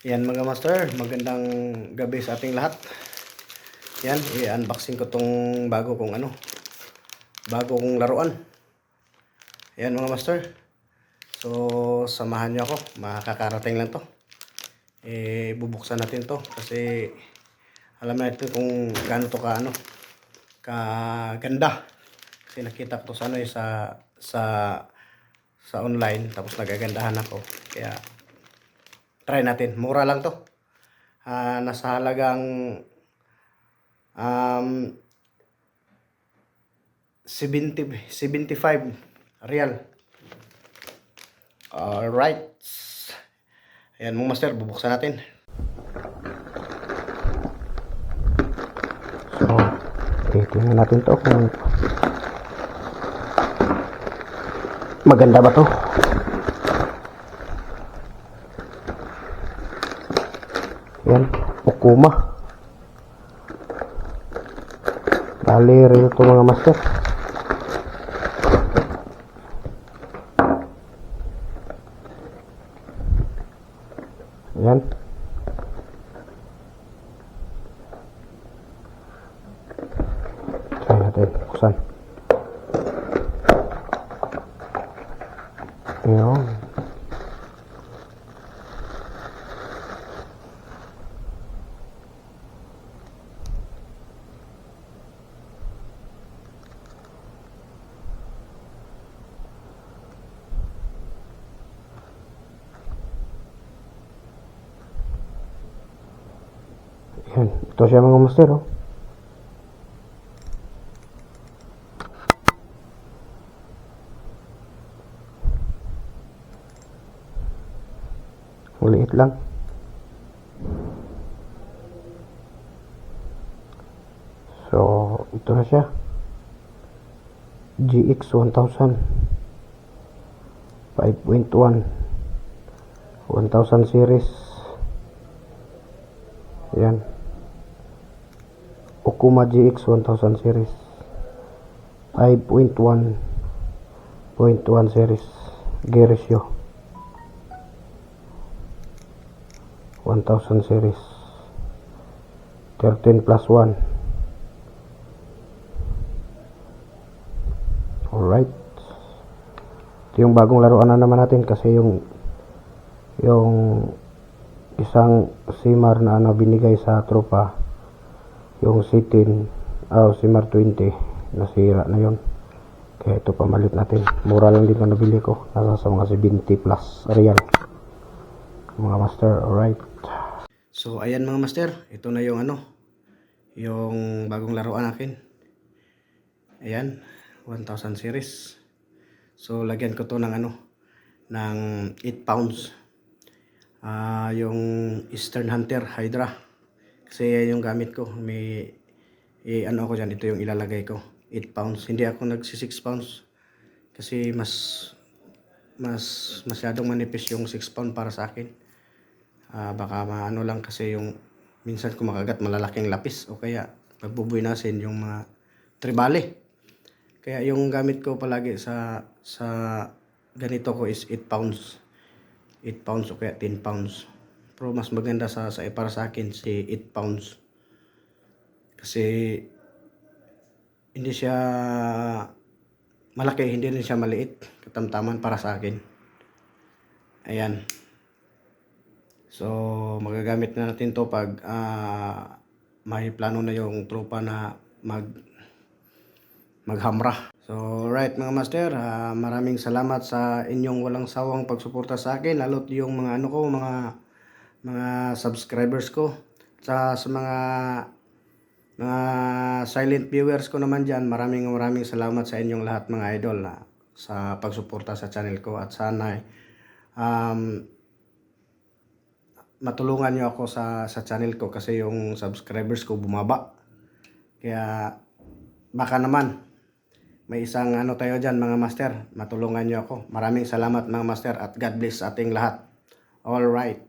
Yan mga master, magandang gabi sa ating lahat. Yan, i-unboxing ko tong bago kong laruan. Yan mga master. So, samahan nyo ako, makakarating lang to. Bubuksan natin to kasi alam natin kung gaano to kaganda. Kasi nakita ko to sa online, tapos nagagandahan ako. Kaya try natin. Mura lang to. Nasa halagang 75 real. Alright. Ayan mga master, bubuksan natin. So, tingnan natin to kung maganda ba to. Yan, Okuma. Bali, real to mga master. Yan. Try natin, buksan. Yan. Yan, ito siya mga master, oh. Maliit lang. So, ito na siya. GX 1000 5.1 1000 series. Yan. Okuma GX 1000 series 5.1.1 series gear ratio 1000 series 13 plus 1. Alright, ito yung bagong laruan na naman natin kasi yung isang Simar na binigay sa tropa, yung C10 Simar 20, nasira na yon. Kaya ito pamalit natin. Mura lang din na nabili ko, nasa sa mga 70 plus real mga master. Alright, so ayan mga master, ito na yung yung bagong laruan akin. Ayan, 1000 series. So lagyan ko to ng ng 8 pounds. Yung Eastern Hunter Hydra. Kasi yan yung gamit ko. May ako dyan, ito yung ilalagay ko. 8 pounds. Hindi ako nagsi 6 pounds. Kasi masyadong manipis yung 6 pound para sa akin. Baka lang kasi yung minsan kumakagat malalaking lapis o kaya pagbubuinasin yung mga tribale. Kaya yung gamit ko palagi sa ganito ko is 8 pounds. 8 pounds o kaya 10 pounds. Pero mas maganda para sa akin si 8 pounds. Kasi hindi siya malaki, hindi rin siya maliit. Katamtaman para sa akin. Ayan. So magagamit na natin to pag may plano na yung tropa na maghamra. So right mga master, maraming salamat sa inyong walang sawang pagsuporta sa akin, lalo't yung mga mga subscribers ko. Sa mga silent viewers ko naman diyan, maraming salamat sa inyong lahat mga idol sa pagsuporta sa channel ko, at sana matulungan niyo ako sa channel ko kasi yung subscribers ko bumaba. Kaya baka naman may isang tayo dyan mga master, matulungan nyo ako. Maraming salamat mga master at God bless ating lahat. All right.